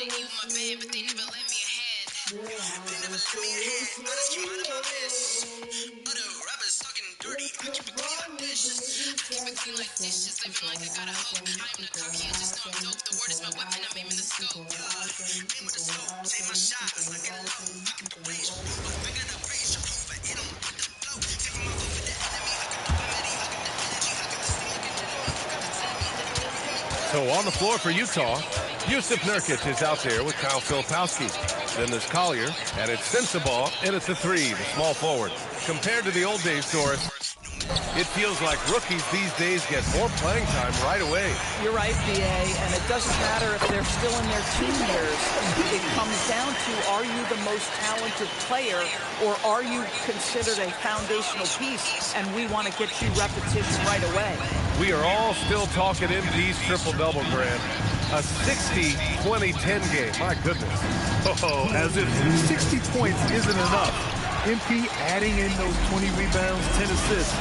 they need with my band, but they never lend me a hand. They never lend me a hand. I just keep minding my business. Other rappers talking dirty. I keep it clean like dishes. I keep it clean like dishes. Living like I got a hope. I am the cocky, I just know I'm dope. The word is my weapon. I'm aiming the scope. Aim with the scope. Take my shot. I get low. I keep the range. I got the range. I'm over it. I'm with the flow. Take my mouth over the enemy. I got the remedy. I got the energy. I got the steam like an enemy. You got to tell me that I'm better than me. So on the floor for Utah, Yusuf Nurkic is out there with Kyle Filipowski. Then there's Collier, and it's Sensabaugh, and it's a three, the small forward. Compared to the old days, Doris, it feels like rookies these days get more playing time right away. You're right, BA, and it doesn't matter if they're still in their teen years. It comes down to, are you the most talented player, or are you considered a foundational piece, and we want to get you repetition right away. We are all still talking MP's triple-double, Grant. A 60-20-10 game, my goodness. Oh, as if 60 points isn't enough. MP adding in those 20 rebounds, 10 assists.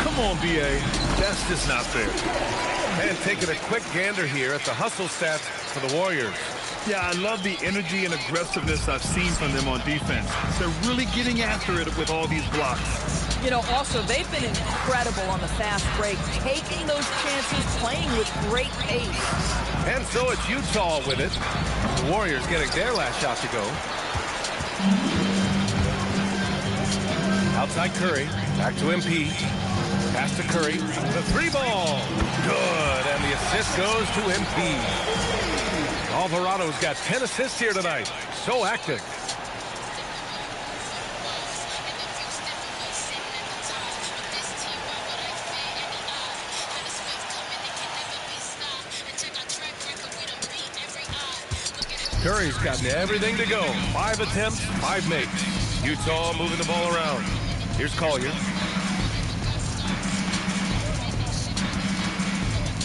Come on, BA. That's just not fair. And taking a quick gander here at the hustle stats for the Warriors. Yeah, I love the energy and aggressiveness I've seen from them on defense. They're really getting after it with all these blocks. You know, also, they've been incredible on the fast break, taking those chances, playing with great pace. And so it's Utah with it. The Warriors getting their last shot to go. Outside Curry, back to MP. Pass to Curry, the three ball. Good, and the assist goes to MP. Alvarado's got 10 assists here tonight. So active. Curry's gotten everything to go. 5 attempts, 5 makes. Utah moving the ball around. Here's Collier.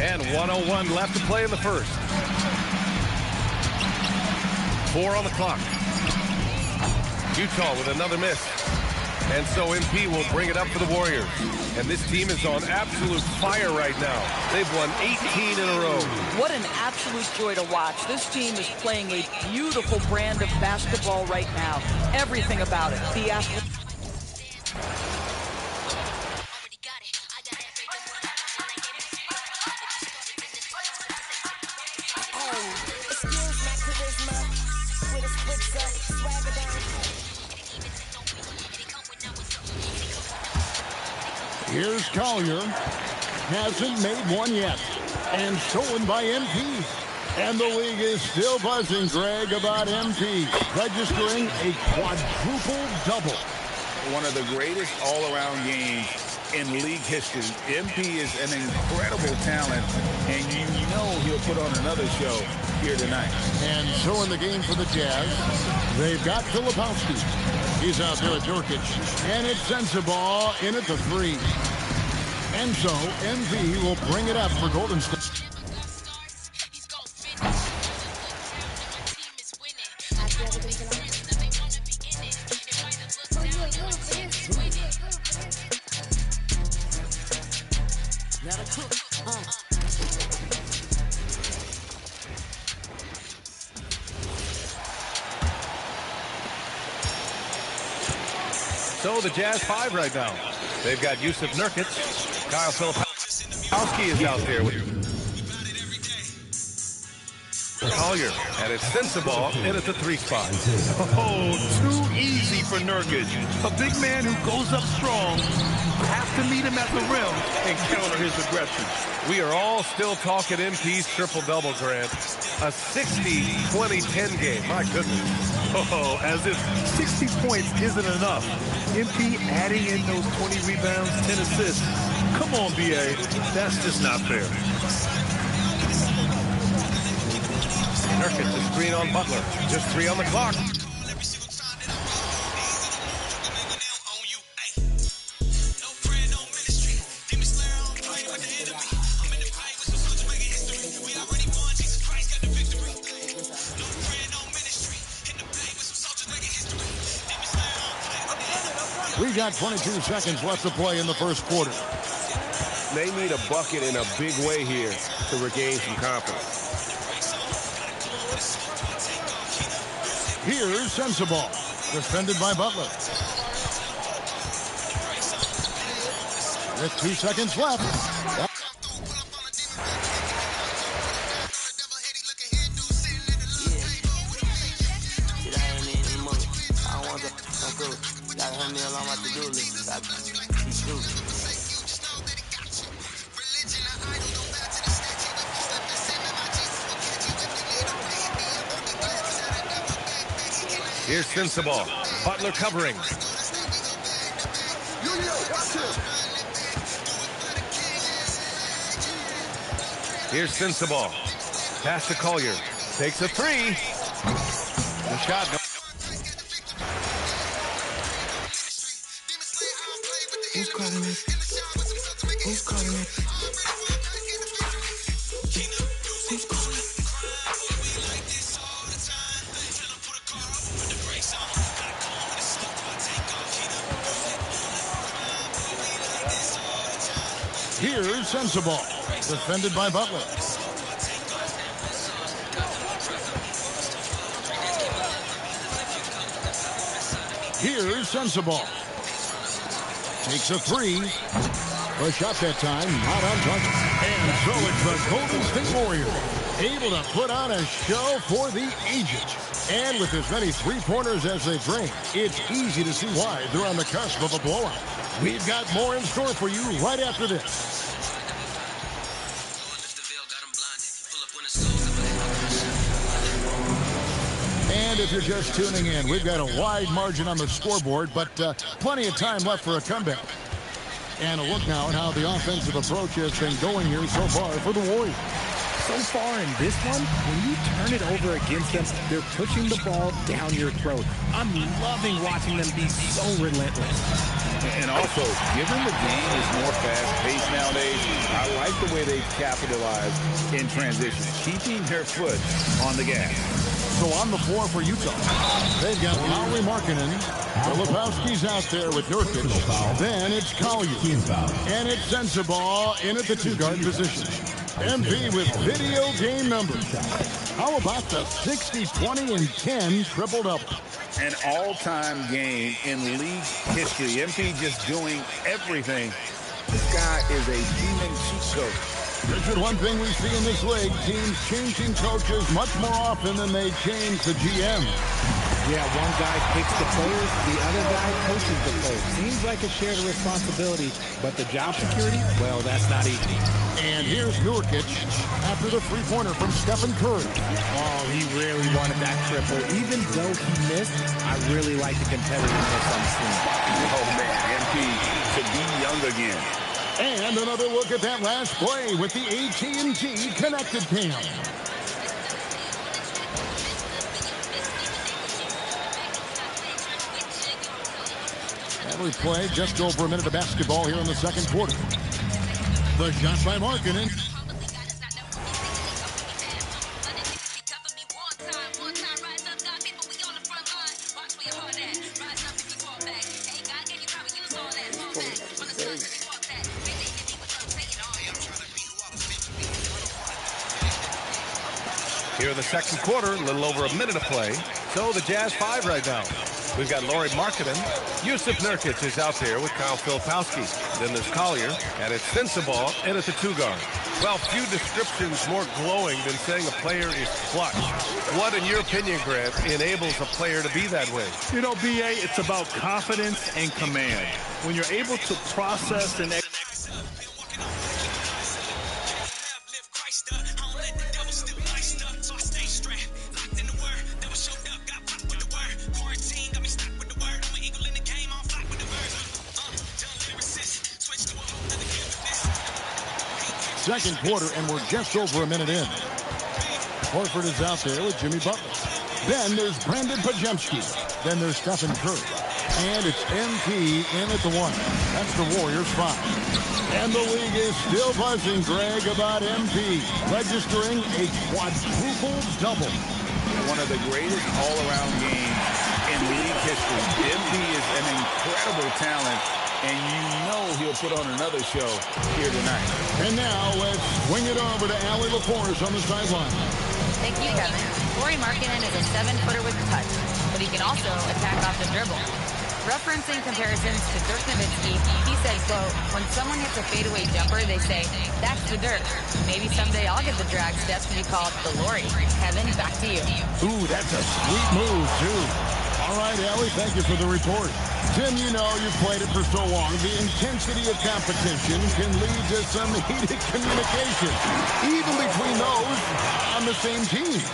And 1:01 left to play in the first. 4 on the clock. Utah with another miss. And so MP will bring it up for the Warriors. And this team is on absolute fire right now. They've won 18 in a row. What an absolute joy to watch. This team is playing a beautiful brand of basketball right now. Everything about it. The athlete. Here's Collier. Hasn't made one yet. And stolen by MP. And the league is still buzzing, Greg, about MP registering a quadruple double. One of the greatest all-around games in league history. MP is an incredible talent, and you know he'll put on another show here tonight. And so in the game for the Jazz, they've got Filipowski. He's out there at Nurkic. And it's Sensabaugh in at the three. And so MP will bring it up for Golden State. So the Jazz 5 right now. They've got Yusuf Nurkic. Kyle Filipowski is out there with Collier. And it's Sensabaugh in at the 3 spot. Oh, too easy for Nurkic. A big man who goes up strong. Have to meet him at the rim and counter his aggression. We are all still talking MP's triple-double, Grant. A 60-20-10 game. My goodness. Oh, as if 60 points isn't enough. MP adding in those 20 rebounds, 10 assists. Come on, BA. That's just not fair. Nurkic, the screen on Butler. Just 3 on the clock. We got 22 seconds left to play in the first quarter. They need a bucket in a big way here to regain some confidence. Here's Sensible, defended by Butler. With 2 seconds left. Here's Sensible. Butler covering. Here's Sensible. Pass to Collier. Takes a three. The shot. Who's calling it? Who's calling it? Who's calling it? Here's Sensible, defended by Butler. Here's Sensible. Takes a three. The shot that time, not on target. And so it's the Golden State Warriors, able to put on a show for the ages. And with as many three-pointers as they bring, it's easy to see why they're on the cusp of a blowout. We've got more in store for you right after this. And if you're just tuning in, we've got a wide margin on the scoreboard, but plenty of time left for a comeback. And a look now at how the offensive approach has been going here so far for the Warriors. So far in this one, when you turn it over against them, they're pushing the ball down your throat. I'm loving watching them be so relentless. And also, given the game is more fast-paced nowadays, I like the way they capitalize in transition, keeping their foot on the gas. So on the floor for Utah, they've got Lowry Markkanen. Filipowski's out there with Nurkic. Then it's Collier. And it's Sensible in at the two-guard position. MP with video game numbers. How about the 60, 20, and 10 triple-double? An all-time game in league history. MP just doing everything. This guy is a human cheat code. Richard, one thing we see in this league, teams changing coaches much more often than they change the GM. Yeah, one guy picks the players, the other guy coaches the players. Seems like a shared responsibility, but the job security, well, that's not easy. And here's Nurkic after the three-pointer from Stephen Curry. Oh, he really wanted that triple. Even though he missed, I really like the competitiveness on the team. Oh, man, MP to be young again. And another look at that last play with the AT&T Connected Cam. Every play, just over a minute of basketball here in the second quarter. The shot by Markkanen. Here in the second quarter, a little over a minute of play. So the Jazz 5 right now. We've got Lauri Markkanen. Yusuf Nurkic is out there with Kyle Filipowski. Then there's Collier, and it's Sensible in at the two-guard. Well, few descriptions more glowing than saying a player is clutch. What, in your opinion, Grant, enables a player to be that way? You know, B.A., it's about confidence and command. When you're able to process and second quarter, and we're just over a minute in. Horford is out there with Jimmy Butler. Then there's Brandon Pajemski. Then there's Stephen Curry. And it's MP in at the one. That's the Warriors 5. And the league is still buzzing, Greg, about MP registering a quadruple double. One of the greatest all-around games in league history. MP is an incredible talent, and you know he'll put on another show here tonight. And now let's swing it over to Allie LaForce on the sideline. Thank you, Kevin. Lauri Markkanen is a 7-footer with touch. but he can also attack off the dribble. Referencing comparisons to Dirk Nowitzki, he said, quote, when someone hits a fadeaway jumper, they say, that's the Dirk. Maybe someday I'll get the drag step to be called the Lori. Kevin, back to you. Ooh, that's a sweet move, too. All right, Allie, thank you for the report. Tim, you know you've played it for so long. The intensity of competition can lead to some heated communication, even between those on the same team.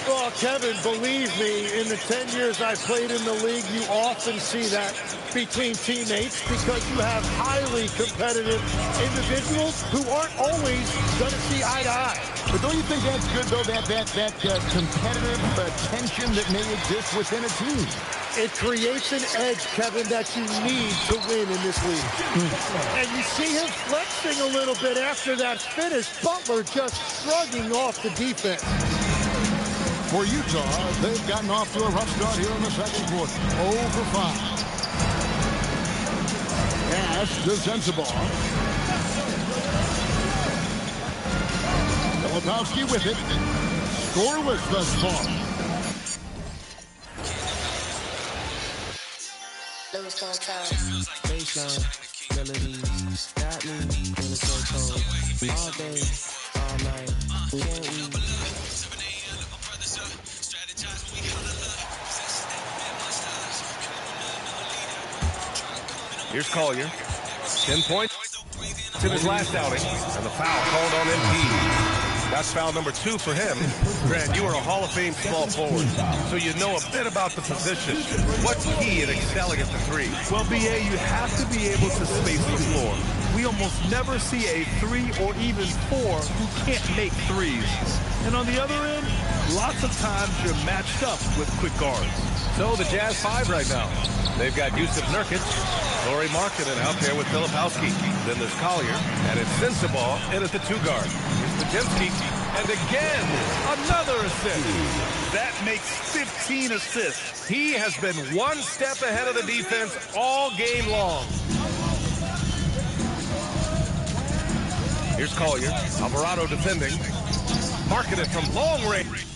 Well, Kevin, believe me, in the 10 years I played in the league, you often see that between teammates because you have highly competitive individuals who aren't always going to see eye to eye. But don't you think that's good, though, that competitive tension that may exist within a team? It creates an edge, Kevin, that you need to win in this league. And you see him flexing a little bit after that finish. Butler just shrugging off the defense. For Utah, they've gotten off to a rough start here in the second quarter. 0 for 5. Pass to Sensabaugh. Filipowski with it. Scoreless thus far. Baseline, melodies, got me feeling so cold. All day, all night, can't we? Here's Collier. 10 points in his last outing, and the foul called on MP. That's foul number 2 for him. Grant, you are a Hall of Fame small forward, so you know a bit about the position. What's key in excelling at the 3? Well, BA, you have to be able to space the floor. We almost never see a 3 or even 4 who can't make threes. And on the other end, lots of times you're matched up with quick guards. So the Jazz 5 right now. They've got Jusuf Nurkic, Lauri Markkanen out there with Filipowski. Then there's Collier, and it's Sensabaugh in at the 2 guard. Here's Pajemski, and again, another assist. That makes 15 assists. He has been one step ahead of the defense all game long. Here's Collier, Alvarado defending. Markkanen from long range.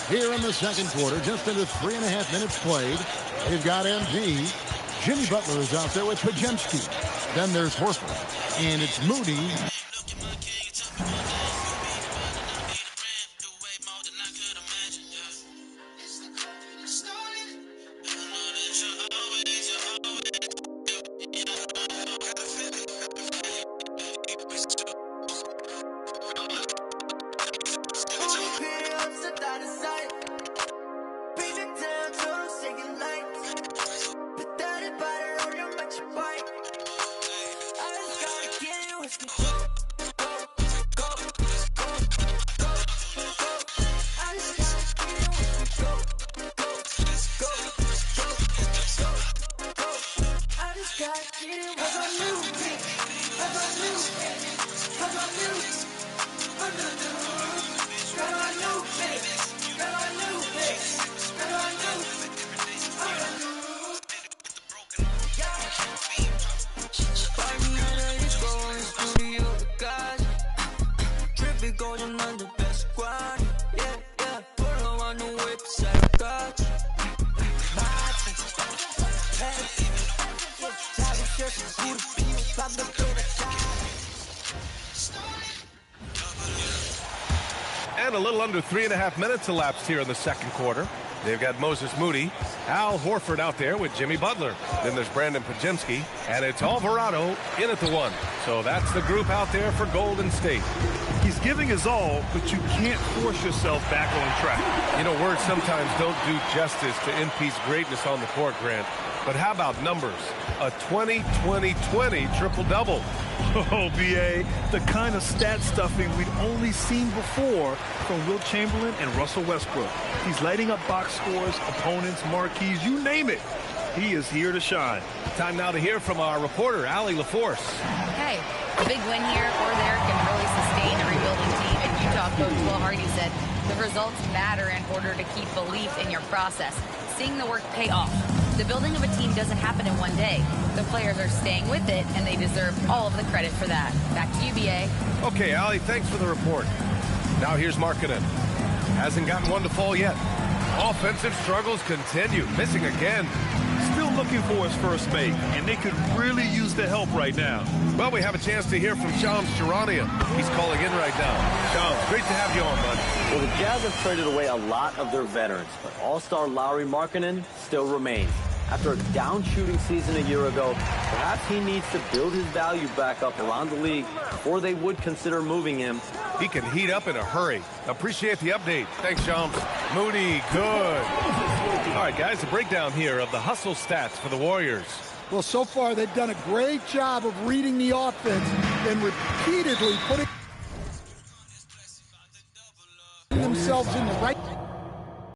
Here in the second quarter, just under 3.5 minutes played, they've got MP. Jimmy Butler is out there with Pajemski. Then there's Horford, and it's Moody. And a little under 3.5 minutes elapsed here in the second quarter. They've got Moses Moody, Al Horford out there with Jimmy Butler. Then there's Brandon Pajemski, and it's Alvarado in at the 1. So that's the group out there for Golden State. He's giving his all, but you can't force yourself back on track. You know, words sometimes don't do justice to MP's greatness on the court, Grant. But how about numbers? A 20-20-20 triple-double. Oh, BA, the kind of stat stuffing we'd only seen before from Wilt Chamberlain and Russell Westbrook. He's lighting up box scores, opponents, marquees, you name it. He is here to shine. Time now to hear from our reporter, Allie LaForce. Hey, a big win here or there can really sustain a rebuilding team, and Utah Coach Will Hardy said, the results matter in order to keep belief in your process, seeing the work pay off. The building of a team doesn't happen in one day. The players are staying with it, and they deserve all of the credit for that. Back to you, BA. Okay, Allie, thanks for the report. Now here's Markkanen. Hasn't gotten one to fall yet. Offensive struggles continue, missing again. Still looking for his first make, and they could really use the help right now. Well, we have a chance to hear from Shams Charania. He's calling in right now. Shams, great to have you on, bud. Well, the Jazz have traded away a lot of their veterans, but all-star Lauri Markkanen still remains. After a down-shooting season a year ago, perhaps he needs to build his value back up around the league before they would consider moving him. He can heat up in a hurry. Appreciate the update. Thanks, Shams. Moody, good. All right, guys, a breakdown here of the hustle stats for the Warriors. Well, so far they've done a great job of reading the offense and repeatedly putting themselves in the right